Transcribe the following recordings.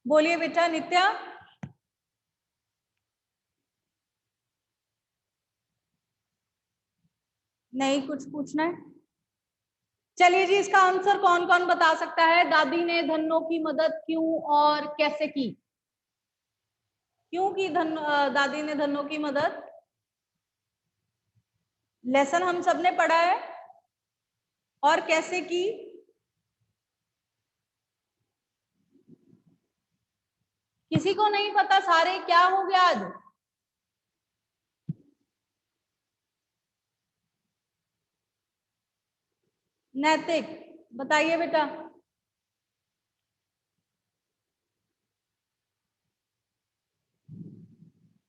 बोलिए बेटा नित्या। नहीं कुछ पूछना है? चलिए जी, इसका आंसर कौन कौन बता सकता है? दादी ने धन्नो की मदद क्यों और कैसे की? क्यों की दादी ने धन्नो की मदद? लेसन हम सबने पढ़ा है। और कैसे की? किसी को नहीं पता? सारे क्या हो गया आज? नैतिक बताइए बेटा।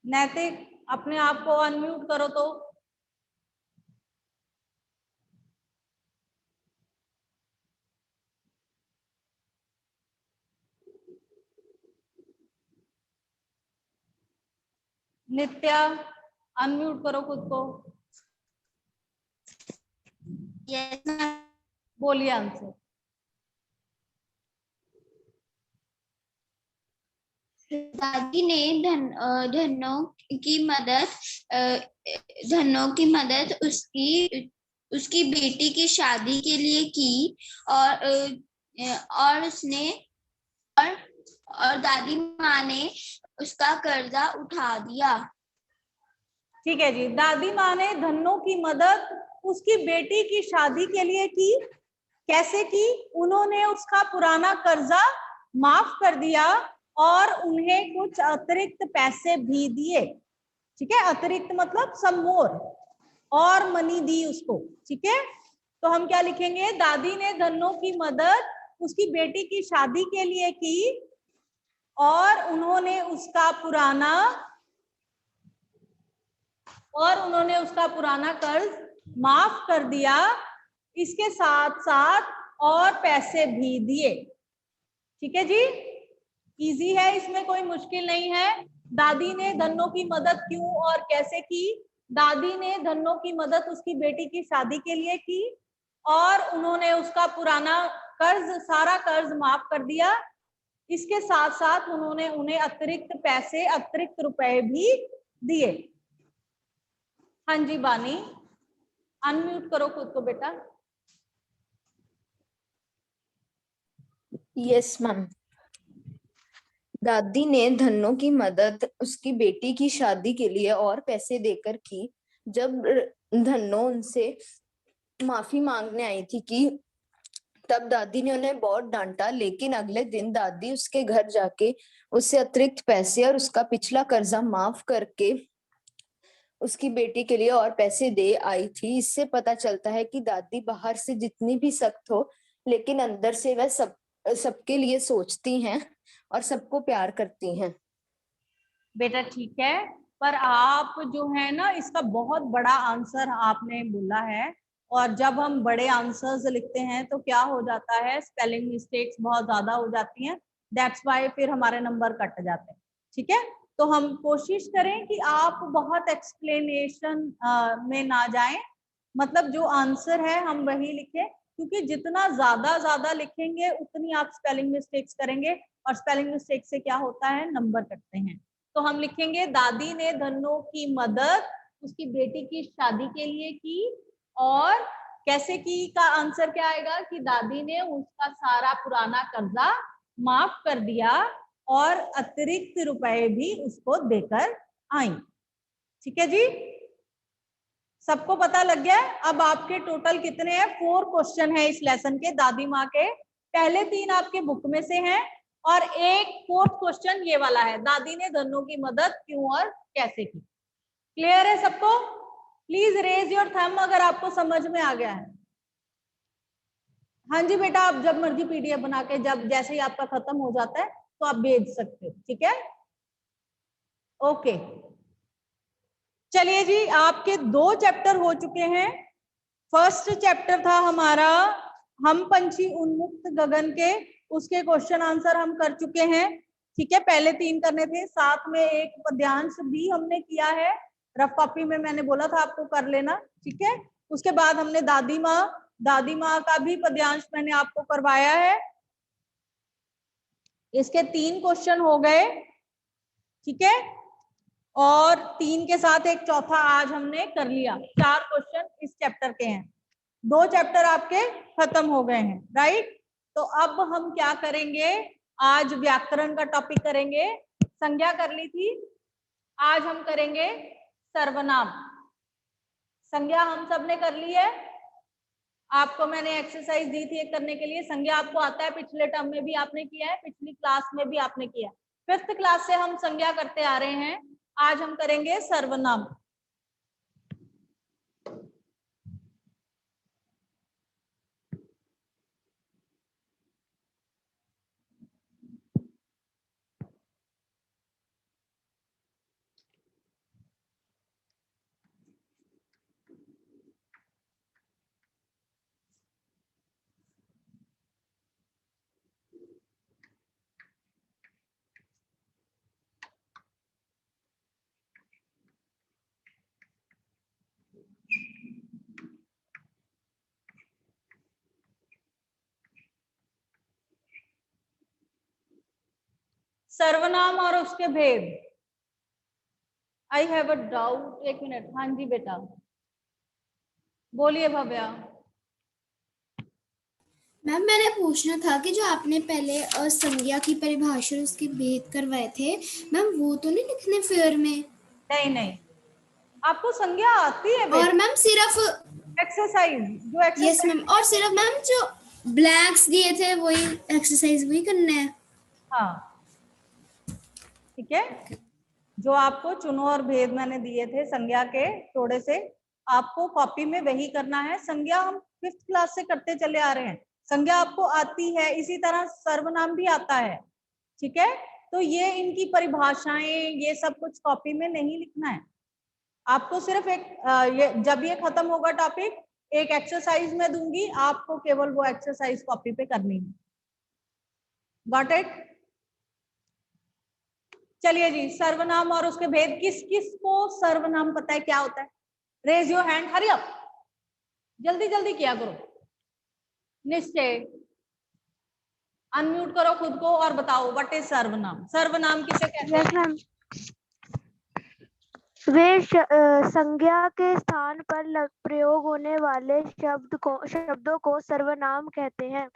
नैतिक अपने आप को अनम्यूट करो तो। नित्या अनम्यूट करो खुद को। Yes ma'am. बोलिए आंसर। दादी ने धन्नो की मदद उसकी बेटी की शादी के लिए की और उसने और दादी माँ ने उसका कर्जा उठा दिया। ठीक है जी, दादी माँ ने धन्नो की मदद उसकी बेटी की शादी के लिए की। कैसे की? उन्होंने उसका पुराना कर्जा माफ कर दिया और उन्हें कुछ अतिरिक्त पैसे भी दिए। ठीक है, अतिरिक्त मतलब सम मोर, और मनी दी उसको। ठीक है, तो हम क्या लिखेंगे? दादी ने धन्नो की मदद उसकी बेटी की शादी के लिए की और उन्होंने उसका पुराना कर्ज माफ कर दिया, इसके साथ साथ और पैसे भी दिए। ठीक है जी, इजी है, इसमें कोई मुश्किल नहीं है। दादी ने धन्नो की मदद क्यों और कैसे की? दादी ने धन्नो की मदद उसकी बेटी की शादी के लिए की और उन्होंने उसका पुराना सारा कर्ज माफ कर दिया। इसके साथ साथ उन्होंने उन्हें अतिरिक्त रुपए भी दिए। हाँ जी बानी, अनम्यूट करो खुद को बेटा। Yes ma'am. दादी ने धन्नो की मदद उसकी बेटी की शादी के लिए और पैसे देकर की। जब धन्नो उनसे माफी मांगने आई थी कि तब दादी ने उन्हें बहुत डांटा, लेकिन अगले दिन दादी उसके घर जाके उससे अतिरिक्त पैसे और उसका पिछला कर्जा माफ करके उसकी बेटी के लिए और पैसे दे आई थी। इससे पता चलता है कि दादी बाहर से जितनी भी सख्त हो, लेकिन अंदर से वह सबके लिए सोचती हैं और सबको प्यार करती हैं। बेटा ठीक है, पर आप जो है ना, इसका बहुत बड़ा आंसर आपने बोला है, और जब हम बड़े आंसर्स लिखते हैं तो क्या हो जाता है, स्पेलिंग मिस्टेक्स बहुत ज्यादा हो जाती हैं। दैट्स वाई फिर हमारे नंबर कट जाते हैं। ठीक है, तो हम कोशिश करें कि आप बहुत एक्सप्लेनेशन में ना जाएं, मतलब जो आंसर है हम वही लिखें, क्योंकि जितना ज्यादा लिखेंगे उतनी आप स्पेलिंग मिस्टेक्स करेंगे, और स्पेलिंग मिस्टेक से क्या होता है, नंबर कटते हैं। तो हम लिखेंगे दादी ने धन्नो की मदद उसकी बेटी की शादी के लिए की, और कैसे की का आंसर क्या आएगा कि दादी ने उसका सारा पुराना कर्जा माफ कर दिया और अतिरिक्त रुपए भी उसको देकर आई। ठीक है जी, सबको पता लग गया? अब आपके टोटल कितने हैं? 4 क्वेश्चन है इस लेसन के, दादी माँ के। पहले 3 आपके बुक में से हैं और एक 4th क्वेश्चन ये वाला है, दादी ने धन्नो की मदद क्यों और कैसे की। क्लियर है सबको? प्लीज रेज योर थंब अगर आपको समझ में आ गया है। हाँ जी बेटा, आप जब मर्जी पीडीएफ बना के, जब जैसे ही आपका खत्म हो जाता है तो आप भेज सकते हो। ठीक है, ओके। चलिए जी, आपके 2 चैप्टर हो चुके हैं। फर्स्ट चैप्टर था हमारा हम पंछी उन्मुक्त गगन के, उसके क्वेश्चन आंसर हम कर चुके हैं। ठीक है, पहले 3 करने थे, साथ में एक पद्यांश भी हमने किया है, रफ कॉपी में मैंने बोला था आपको कर लेना। ठीक है, उसके बाद हमने दादी माँ का भी पद्यांश मैंने आपको करवाया है। इसके 3 क्वेश्चन हो गए, ठीक है, और 3 के साथ एक चौथा आज हमने कर लिया। 4 क्वेश्चन इस चैप्टर के हैं, 2 चैप्टर आपके खत्म हो गए हैं, राइट। तो अब हम क्या करेंगे, आज व्याकरण का टॉपिक करेंगे। संज्ञा कर ली थी, आज हम करेंगे सर्वनाम। संज्ञा हम सब ने कर ली है, आपको मैंने एक्सरसाइज दी थी एक करने के लिए। संज्ञा आपको आता है, पिछले टर्म में भी आपने किया है, पिछली क्लास में भी आपने किया है। 5th क्लास से हम संज्ञा करते आ रहे हैं, आज हम करेंगे सर्वनाम। सर्वनाम और उसके भेद। I have a doubt, 1 minute. हाँ जी बेटा, बोलिए भव्या। मैम मैंने पूछना था कि जो आपने पहले संज्ञा की परिभाषा और उसके भेद करवाए थे मैम, वो तो नहीं लिखने फेयर में? नहीं नहीं, आपको संज्ञा आती है और मैम सिर्फ एक्सरसाइज, जो यस एक्सरसाइज मैम, और सिर्फ मैम जो ब्लैंक्स दिए थे वही एक्सरसाइज वही करना है? हाँ ठीक है, जो आपको चुनो और भेद मैंने दिए थे संज्ञा के थोड़े से, आपको कॉपी में वही करना है। संज्ञा हम 5th क्लास से करते चले आ रहे हैं, संज्ञा आपको आती है। इसी तरह सर्वनाम भी आता है, ठीक है। तो ये इनकी परिभाषाएं, ये सब कुछ कॉपी में नहीं लिखना है आपको। सिर्फ एक जब ये खत्म होगा टॉपिक, एक एक्सरसाइज में दूंगी, आपको केवल वो एक्सरसाइज कॉपी पे करनी है। Got it? चलिए जी, सर्वनाम और उसके भेद। किस किस को सर्वनाम पता है क्या होता है? Raise your hand, hurry up, जल्दी जल्दी किया करो। निश्चय, अनम्यूट करो खुद को और बताओ व्हाट इज सर्वनाम। सर्वनाम किसे कहते हैं? वे संज्ञा के स्थान पर प्रयोग होने वाले शब्दों को सर्वनाम कहते हैं।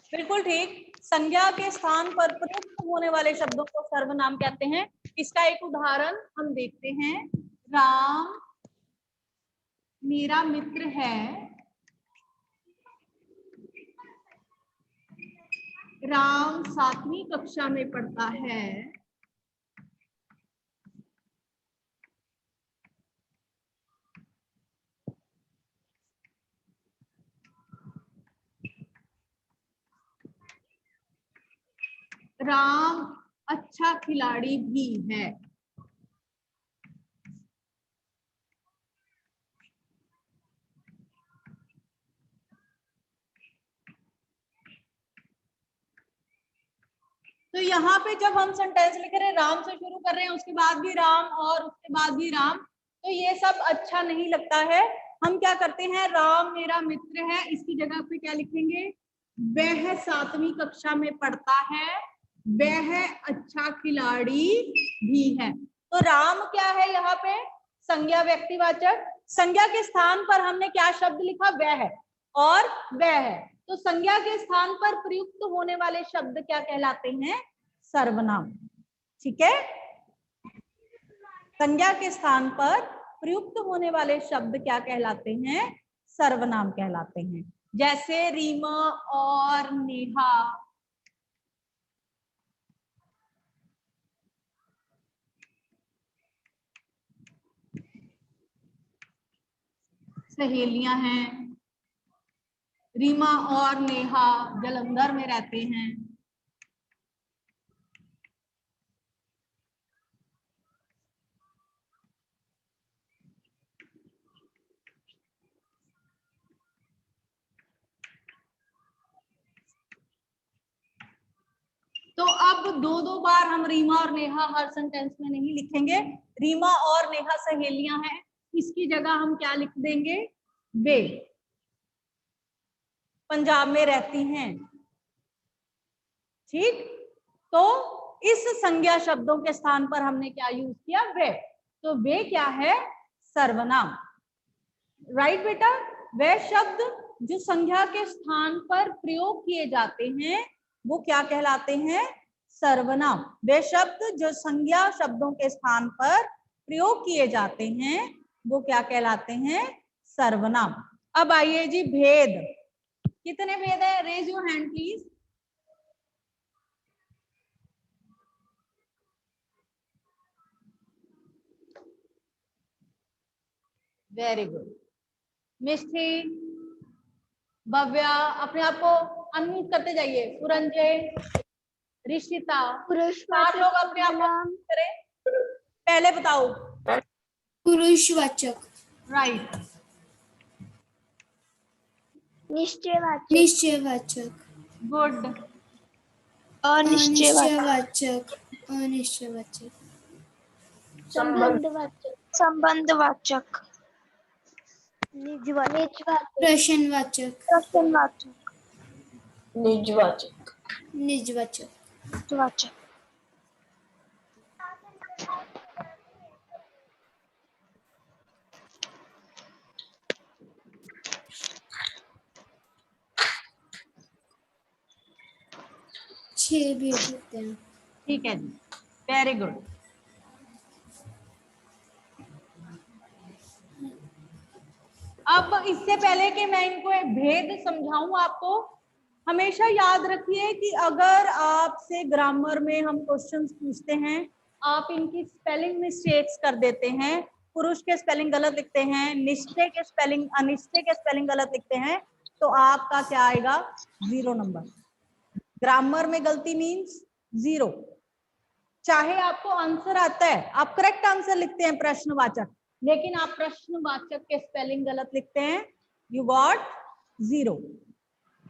बिल्कुल ठीक, संज्ञा के स्थान पर प्रयुक्त होने वाले शब्दों को सर्वनाम कहते हैं। इसका एक उदाहरण हम देखते हैं। राम मेरा मित्र है, राम 7वीं कक्षा में पढ़ता है, राम अच्छा खिलाड़ी भी है। तो यहाँ पे जब हम सेंटेंस लिख रहे हैं, राम से शुरू कर रहे हैं, उसके बाद भी राम और उसके बाद भी राम, तो ये सब अच्छा नहीं लगता है। हम क्या करते हैं, राम मेरा मित्र है, इसकी जगह पे क्या लिखेंगे? वह 7वीं कक्षा में पढ़ता है, वह अच्छा खिलाड़ी भी है। तो राम क्या है यहाँ पे? संज्ञा व्यक्तिवाचक। संज्ञा के स्थान पर हमने क्या शब्द लिखा? वह और वह है। तो संज्ञा के स्थान पर प्रयुक्त होने वाले शब्द क्या कहलाते हैं? सर्वनाम। ठीक है, संज्ञा के स्थान पर प्रयुक्त होने वाले शब्द क्या कहलाते हैं? सर्वनाम कहलाते हैं। जैसे रीमा और नेहा, सहेलियां हैं। रीमा और नेहा जालंधर में रहते हैं। तो अब 2-2 बार हम रीमा और नेहा हर सेंटेंस में नहीं लिखेंगे। रीमा और नेहा सहेलियां हैं, इसकी जगह हम क्या लिख देंगे? वे पंजाब में रहती हैं। ठीक, तो इस संज्ञा शब्दों के स्थान पर हमने क्या यूज किया, वे। तो वे क्या है, सर्वनाम। राइट बेटा, वे शब्द जो संज्ञा के स्थान पर प्रयोग किए जाते हैं वो क्या कहलाते हैं, सर्वनाम। वे शब्द जो संज्ञा शब्दों के स्थान पर प्रयोग किए जाते हैं वो क्या कहलाते हैं, सर्वनाम। अब आइए जी, भेद। कितने भेद है, raise your hand please. Very good. Mishti, Bhavya, अपने आप को अनम्यूट करते जाइए। पुरंजय, ऋषिता, चार लोग अपने आप को unmute करें। पहले बताओ। पुरुषवाचक, राइट। निश्चयवाचक, निश्चयवाचक, गुड। अनिश्चयवाचक, अनिश्चयवाचक, संबंधवाचक, संबंधवाचक, निजवाचक, प्रश्नवाचक, प्रश्नवाचक, निजवाचक, निजवाचक, वाचक, 6 भेद होते हैं। ठीक है जी, वेरी गुड। अब इससे पहले कि मैं इनको एक भेद समझाऊं आपको, हमेशा याद रखिए कि अगर आपसे ग्रामर में हम क्वेश्चंस पूछते हैं, आप इनकी स्पेलिंग मिस्टेक्स कर देते हैं, पुरुष के स्पेलिंग गलत लिखते हैं, निश्चय के स्पेलिंग, अनिश्चय के स्पेलिंग गलत लिखते हैं, तो आपका क्या आएगा, 0 नंबर। ग्रामर में गलती मीन्स 0। चाहे आपको आंसर आता है, आप करेक्ट आंसर लिखते हैं प्रश्नवाचक, लेकिन आप प्रश्नवाचक के स्पेलिंग गलत लिखते हैं, यू गॉट 0,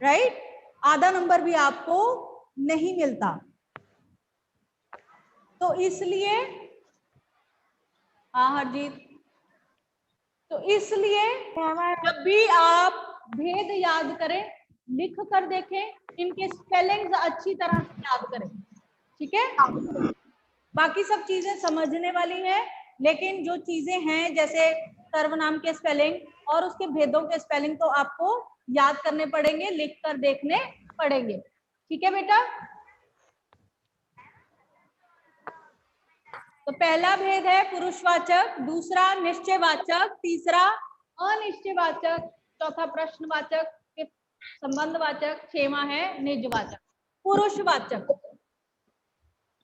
राइट। आधा नंबर भी आपको नहीं मिलता। तो इसलिए, हाँ हरजीत, तो इसलिए जब भी आप भेद याद करें, लिख कर देखें, इनके स्पेलिंग्स अच्छी तरह से याद करें, ठीक है। बाकी सब चीजें समझने वाली हैं, लेकिन जो चीजें हैं जैसे सर्वनाम के स्पेलिंग और उसके भेदों के स्पेलिंग तो आपको याद करने पड़ेंगे, लिख कर देखने पड़ेंगे, ठीक है बेटा। तो पहला भेद है पुरुषवाचक, दूसरा निश्चयवाचक, तीसरा अनिश्चयवाचक, चौथा प्रश्नवाचक, संबंधवाचक, छठवां है निजवाचक। पुरुषवाचक,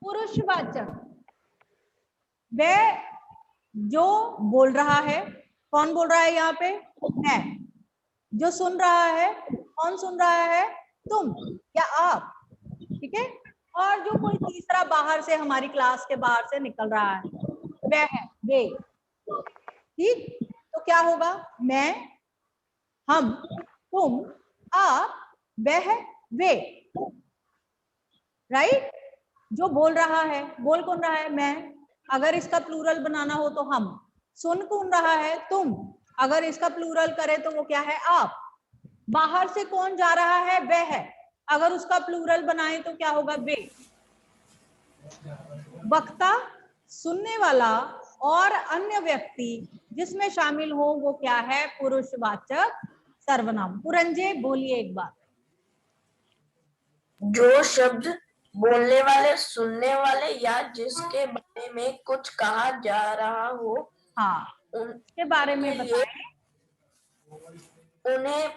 पुरुषवाचक वह जो बोल रहा है, कौन बोल रहा है यहाँ पे, मैं। जो सुन रहा है, कौन सुन रहा है, तुम या आप, ठीक है। और जो कोई तीसरा बाहर से, हमारी क्लास के बाहर से निकल रहा है, वह है, वे, ठीक। तो क्या होगा, मैं, हम, तुम, आप, वह, वे, राइट। जो बोल रहा है, बोल कौन रहा है, मैं। अगर इसका प्लूरल बनाना हो तो हम। सुन कौन रहा है, तुम। अगर इसका प्लूरल करे तो वो क्या है, आप। बाहर से कौन जा रहा है, वह है। अगर उसका प्लूरल बनाए तो क्या होगा, वे। वक्ता, सुनने वाला और अन्य व्यक्ति जिसमें शामिल हो वो क्या है, पुरुषवाचक सर्वनाम। पुरंजय बोलिए एक बार। जो शब्द बोलने वाले, सुनने वाले या जिसके बारे में कुछ कहा जा रहा हो, हाँ, उसके बारे में बताएं, उन्हें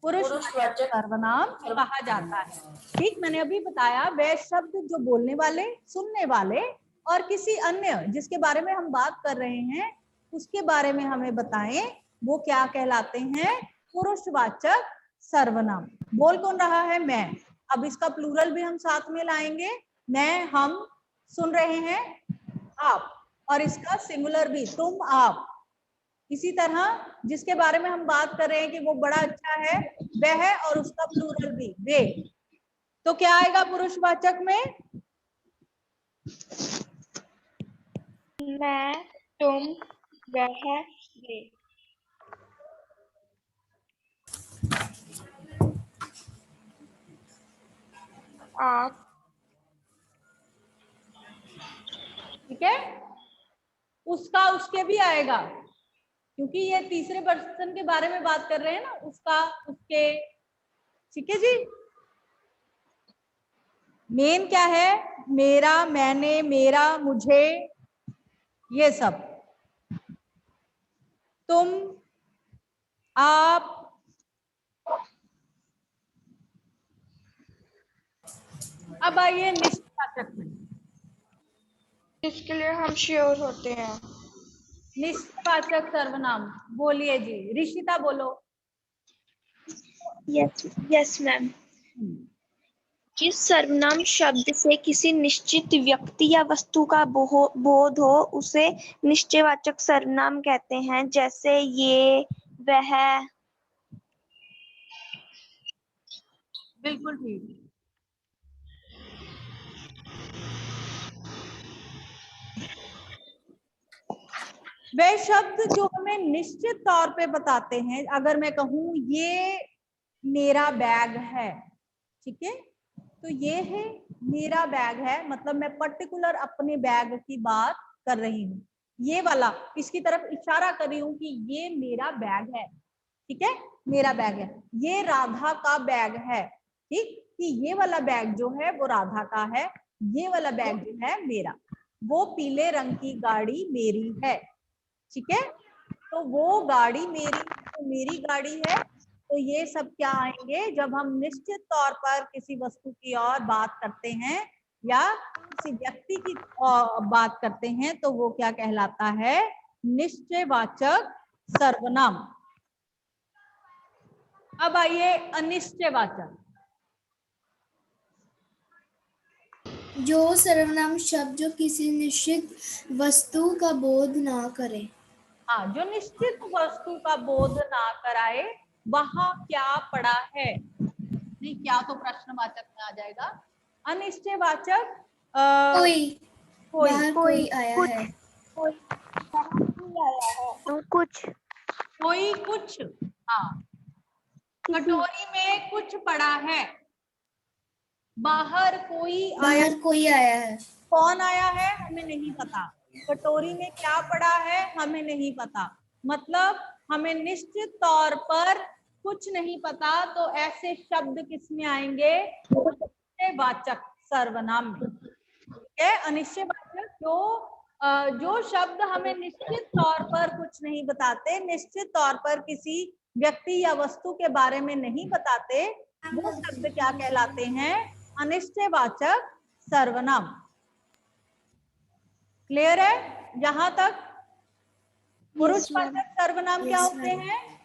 पुरुषवाचक सर्वनाम कहा जाता है, ठीक। मैंने अभी बताया, वे शब्द जो बोलने वाले, सुनने वाले और किसी अन्य जिसके बारे में हम बात कर रहे हैं उसके बारे में हमें बताएं, वो क्या कहलाते हैं, पुरुषवाचक सर्वनाम। बोल कौन रहा है, मैं। अब इसका प्लूरल भी हम साथ में लाएंगे, मैं, हम, सुन रहे हैं, आप, और इसका सिंगुलर भी, तुम, आप। इसी तरह जिसके बारे में हम बात कर रहे हैं कि वो बड़ा अच्छा है, वह है, और उसका प्लूरल भी, वे। तो क्या आएगा पुरुषवाचक में, मैं, तुम, वह, वे। आप, ठीक है, उसका उसके भी आएगा, क्योंकि ये तीसरे पर्सन के बारे में बात कर रहे हैं ना, उसका उसके। ठीक है जी। मेन क्या है, मेरा, मैंने, मेरा, मुझे, ये सब। तुम, आप, अब आइए निश्चयवाचक में। जिसके लिए हम श्योर होते हैं। निश्चयवाचक सर्वनाम बोलिए जी, ऋषिता बोलो। Yes ma'am. जिस सर्वनाम शब्द से किसी निश्चित व्यक्ति या वस्तु का बोध हो उसे निश्चयवाचक सर्वनाम कहते हैं, जैसे ये, वह। बिल्कुल ठीक। वे शब्द जो हमें निश्चित तौर पे बताते हैं, अगर मैं कहूं ये मेरा बैग है, ठीक है, तो ये है मेरा बैग है, मतलब मैं पर्टिकुलर अपने बैग की बात कर रही हूँ। ये वाला इसकी तरफ इशारा कर रही हूँ कि ये मेरा बैग है, ठीक है, मेरा बैग है। ये राधा का बैग है, ठीक, कि ये वाला बैग जो है वो राधा का है, ये वाला बैग जो है मेरा। वो पीले रंग की गाड़ी मेरी है, ठीक है, तो वो गाड़ी मेरी, तो मेरी गाड़ी है। तो ये सब क्या आएंगे, जब हम निश्चित तौर पर किसी वस्तु की और बात करते हैं या किसी व्यक्ति की बात करते हैं, तो वो क्या कहलाता है, निश्चयवाचक सर्वनाम। अब आइए अनिश्चयवाचक। जो सर्वनाम शब्द जो किसी निश्चित वस्तु का बोध ना करे। हाँ, जो निश्चित वस्तु का बोध ना कराए, वहां क्या पड़ा है, नहीं क्या तो प्रश्नवाचक में आ जाएगा। अनिश्चयवाचक बाहर कोई आया है, कुछ, कोई कुछ, हाँ, कटोरी में कुछ पड़ा है, बाहर कोई आया, बाहर कोई आया है, कौन आया है हमें नहीं पता, कटोरी में क्या पड़ा है हमें नहीं पता, मतलब हमें निश्चित तौर पर कुछ नहीं पता। तो ऐसे शब्द किसमें आएंगे, अनिश्चयवाचक सर्वनाम में, ठीक है। अनिश्चयवाचक जो शब्द हमें निश्चित तौर पर कुछ नहीं बताते, निश्चित तौर पर किसी व्यक्ति या वस्तु के बारे में नहीं बताते, वो शब्द क्या कहलाते हैं, अनिश्चयवाचक सर्वनाम। क्लियर है यहां तक। पुरुषवाचक सर्वनाम क्या होते हैं,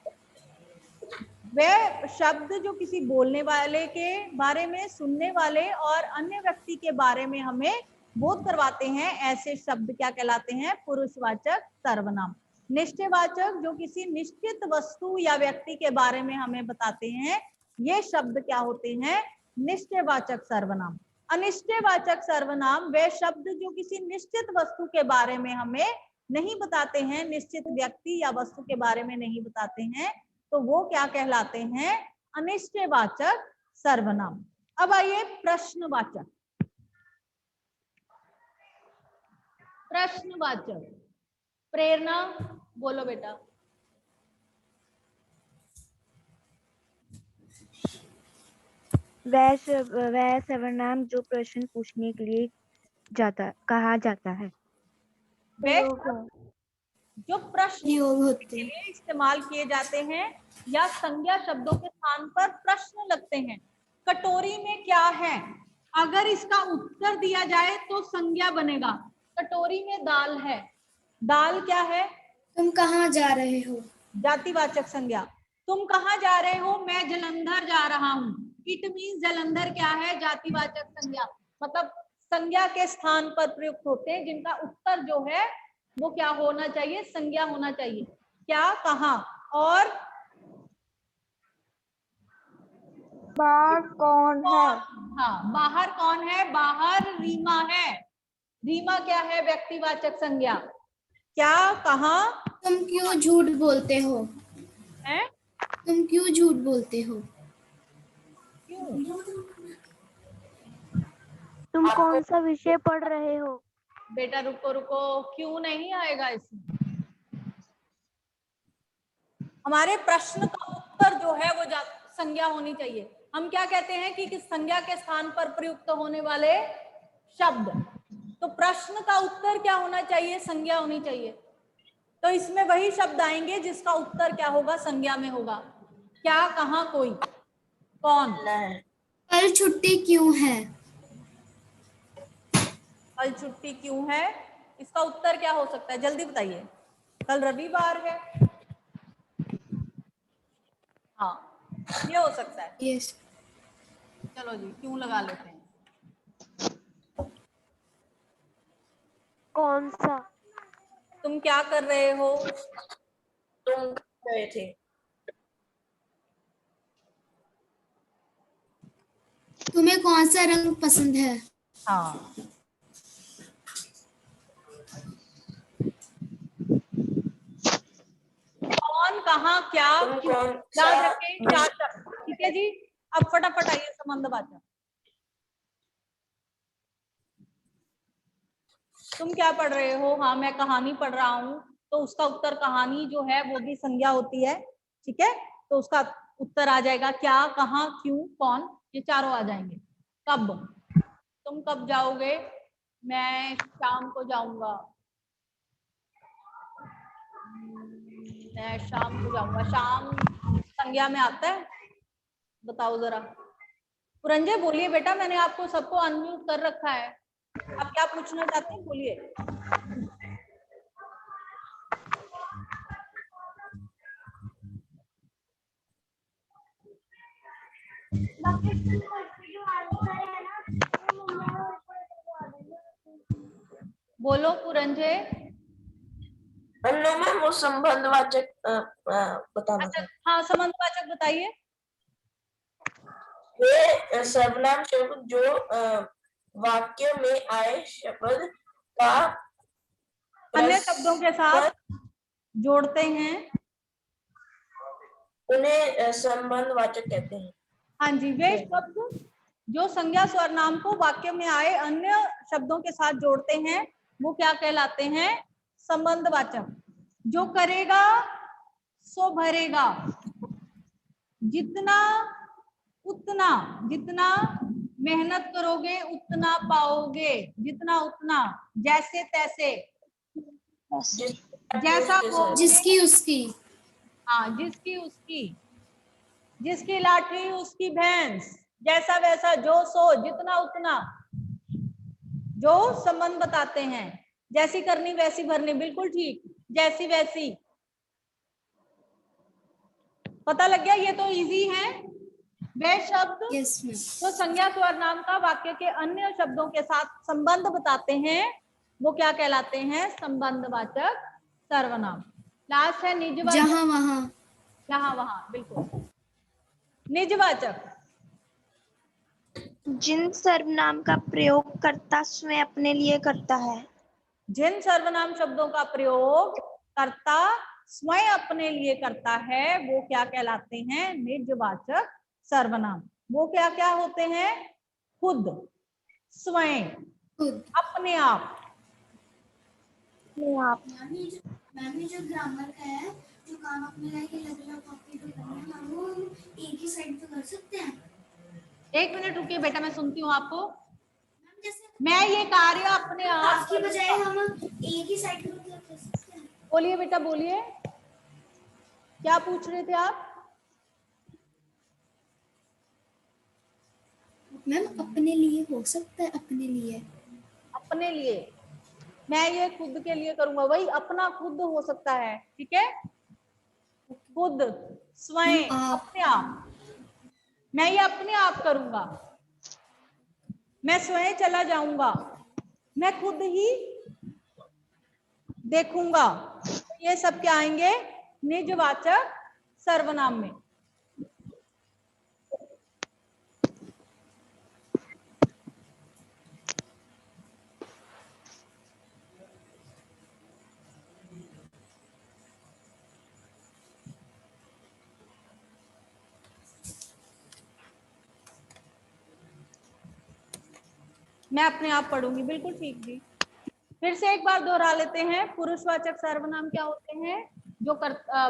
वे शब्द जो किसी बोलने वाले के बारे में, सुनने वाले और अन्य व्यक्ति के बारे में हमें बोध करवाते हैं, ऐसे शब्द क्या कहलाते हैं, पुरुषवाचक सर्वनाम। निश्चयवाचक जो किसी निश्चित वस्तु या व्यक्ति के बारे में हमें बताते हैं, ये शब्द क्या होते हैं, निश्चयवाचक सर्वनाम। अनिश्चयवाचक सर्वनाम वे शब्द जो किसी निश्चित वस्तु के बारे में हमें नहीं बताते हैं, निश्चित व्यक्ति या वस्तु के बारे में नहीं बताते हैं, तो वो क्या कहलाते हैं, अनिश्चयवाचक सर्वनाम। अब आइए प्रश्नवाचक। प्रश्नवाचक, प्रेरणा बोलो बेटा। वह सर्वनाम जो प्रश्न पूछने के लिए कहा जाता है। जो प्रश्न प्रयोग होते के लिए इस्तेमाल किए जाते हैं या संज्ञा शब्दों के स्थान पर प्रश्न लगते हैं। कटोरी में क्या है, अगर इसका उत्तर दिया जाए तो संज्ञा बनेगा। कटोरी में दाल है, दाल क्या है, तुम कहाँ जा रहे हो, जातिवाचक संज्ञा। तुम कहाँ जा रहे हो, मैं जलंधर जा रहा हूँ। इट मीन जलंधर क्या है, जातिवाचक संज्ञा, मतलब संज्ञा के स्थान पर प्रयुक्त होते हैं, जिनका उत्तर जो है वो क्या होना चाहिए, संज्ञा होना चाहिए। क्या, कहाँ, और बाहर कौन है, हाँ, बाहर कौन है, बाहर रीमा है। रीमा क्या है, व्यक्तिवाचक संज्ञा। क्या, कहाँ, तुम क्यों झूठ बोलते हो, है, तुम क्यों झूठ बोलते हो, क्यों, तुम आपको कौन सा विषय पढ़ रहे हो? बेटा रुको रुको, क्यों नहीं आएगा इसमें? हमारे प्रश्न का उत्तर जो है वो संज्ञा होनी चाहिए। हम क्या कहते हैं कि किस संज्ञा के स्थान पर प्रयुक्त होने वाले शब्द, तो प्रश्न का उत्तर क्या होना चाहिए? संज्ञा होनी चाहिए। तो इसमें वही शब्द आएंगे जिसका उत्तर क्या होगा? संज्ञा में होगा। क्या, कहाँ, कोई, कौन। कल छुट्टी क्यों है? कल छुट्टी क्यों है, इसका उत्तर क्या हो सकता है? जल्दी बताइए। कल रविवार है। हाँ, ये हो सकता है। यस। चलो जी, क्यों लगा लेते हैं। कौन सा? तुम क्या कर रहे हो? तुम गए थे। तुम्हें कौन सा रंग पसंद है? हाँ, कौन, कहाँ, क्या, तुम क्यों। कौन याद सा रखें 4 शब्द। ठीक है जी। अब फटाफट आइए संबंधवाचक। तुम क्या पढ़ रहे हो? हाँ, मैं कहानी पढ़ रहा हूँ। तो उसका उत्तर कहानी जो है वो भी संज्ञा होती है। ठीक है, तो उसका उत्तर आ जाएगा क्या, कहाँ, क्यों, कौन, ये चारों आ जाएंगे। कब, तुम कब जाओगे? मैं शाम को जाऊंगा। मैं शाम को जाऊंगा। शाम संज्ञा में आता है? बताओ जरा। पुरंजय बोलिए बेटा, मैंने आपको सबको अनम्यूट कर रखा है। आप क्या पूछना चाहते हैं, बोलिए। बोलो पुरंजय। मैम वो संबंधवाचक बताना अच्छा, था। हाँ, संबंधवाचक बताइए। वे सर्वनाम शब्द जो वाक्य में आए शब्द का अन्य शब्दों के साथ जोड़ते हैं, उन्हें संबंधवाचक कहते हैं। हाँ जी, वे शब्द जो संज्ञा स्वरनाम को वाक्य में आए अन्य शब्दों के साथ जोड़ते हैं वो क्या कहलाते हैं? संबंधवाचक। जो करेगा सो भरेगा, जितना उतना, जितना मेहनत करोगे उतना पाओगे, जितना उतना, जैसे तैसे, जैसा वो, जिसकी उसकी। हाँ, जिसकी उसकी, जिसकी लाठी उसकी भैंस, जैसा वैसा, जो सो, जितना उतना, जो संबंध बताते हैं। जैसी करनी वैसी भरनी, बिल्कुल ठीक, जैसी वैसी। पता लग गया? ये तो इजी है। वे शब्द यस मैम। जो संज्ञा स्वर्नाम का वाक्य के अन्य शब्दों के साथ संबंध बताते हैं वो क्या कहलाते हैं? संबंधवाचक सर्वनाम। लास्ट है निजवाचक। जहां वहां। जहां वहां, बिल्कुल। निजवाचक, जिन सर्वनाम का प्रयोग कर्ता स्वयं अपने लिए करता है। जिन सर्वनाम शब्दों का प्रयोग कर्ता स्वयं अपने लिए करता है वो क्या कहलाते हैं? निजवाचक सर्वनाम। वो क्या क्या होते हैं? खुद, स्वयं, खुद। अपने आप। आप मैम ये जो ग्रामर का है, जो काम अपने लायक अलग अलग कॉपी पे करना है, हम वो एक ही साइड पे कर सकते हैं। 1 मिनट रुकिए बेटा, मैं सुनती हूँ आपको। मैम जैसे मैं ये कार्य अपने आप टास्क की बजाय हम एक ही साइड पे कर सकते हैं। बोलिए बेटा, बोलिए, क्या पूछ रहे थे आप? मैम अपने लिए हो सकता है, अपने लिए। अपने लिए, मैं ये खुद के लिए करूंगा, वही अपना खुद हो सकता है। ठीक है, खुद, स्वयं, आप। अपने आप। मैं ये अपने आप करूंगा, मैं स्वयं चला जाऊंगा, मैं खुद ही देखूंगा। तो ये सब क्या आएंगे? निजवाचक सर्वनाम में। मैं अपने आप पढ़ूंगी, बिल्कुल ठीक जी। फिर से एक बार दोहरा लेते हैं, पुरुषवाचक सर्वनाम क्या होते हैं? जो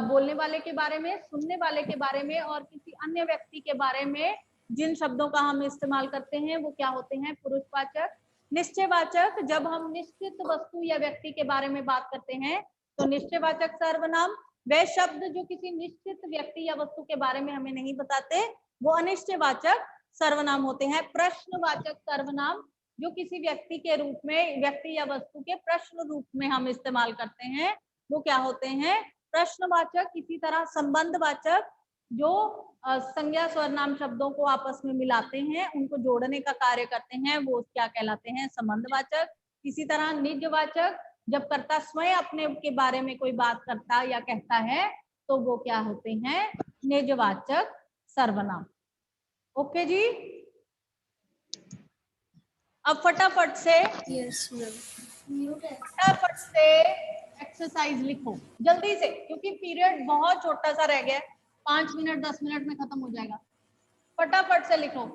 बोलने वाले के बारे में, सुनने वाले के बारे में और किसी अन्य व्यक्ति के बारे में जिन शब्दों का हम इस्तेमाल करते हैं वो क्या होते हैं? पुरुषवाचक। निश्चयवाचक, जब हम निश्चित वस्तु या व्यक्ति के बारे में बात करते हैं तो निश्चयवाचक सर्वनाम। वे शब्द जो किसी निश्चित व्यक्ति या वस्तु के बारे में हमें नहीं बताते वो अनिश्चयवाचक सर्वनाम होते हैं। प्रश्नवाचक सर्वनाम, जो किसी व्यक्ति के रूप में, व्यक्ति या वस्तु के प्रश्न रूप में हम इस्तेमाल करते हैं वो क्या होते हैं? प्रश्नवाचक। इसी तरह संबंधवाचक, जो संज्ञा सर्वनाम शब्दों को आपस में मिलाते हैं, उनको जोड़ने का कार्य करते हैं, वो क्या कहलाते हैं? संबंधवाचक। इसी तरह निजवाचक, जब कर्ता स्वयं अपने के बारे में कोई बात करता या कहता है तो वो क्या होते हैं? निजवाचक सर्वनाम। ओके जी, अब फटाफट से फटाफट से एक्सरसाइज लिखो जल्दी से, क्योंकि पीरियड बहुत छोटा सा रह गया है, 5 मिनट 10 मिनट में खत्म हो जाएगा। फटाफट से लिखो।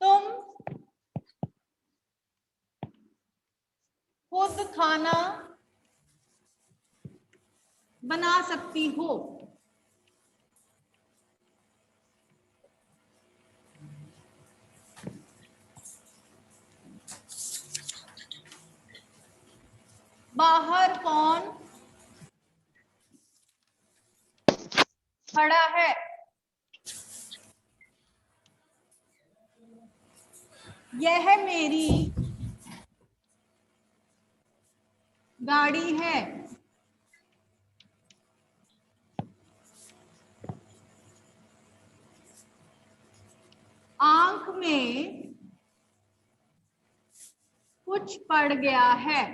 तुम खुद खाना बना सकती हो। बाहर कौन खड़ा है? यह मेरी गाड़ी है। आंख में कुछ पड़ गया है।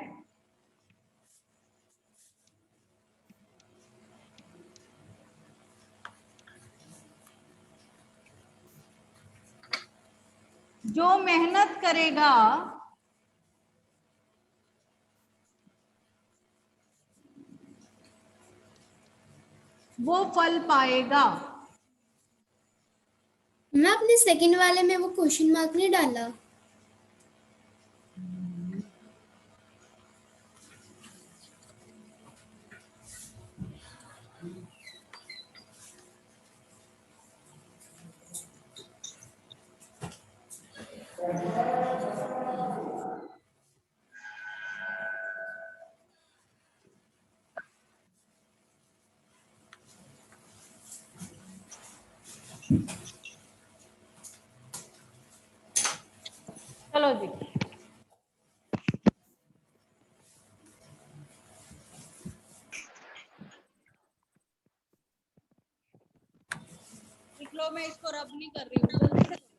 जो मेहनत करेगा वो फल पाएगा। मैं अपने सेकंड वाले में वो क्वेश्चन मार्क नहीं डाला। चलो जी, लिख लो। मैं इसको रब नहीं कर रही हूँ, जल्दी से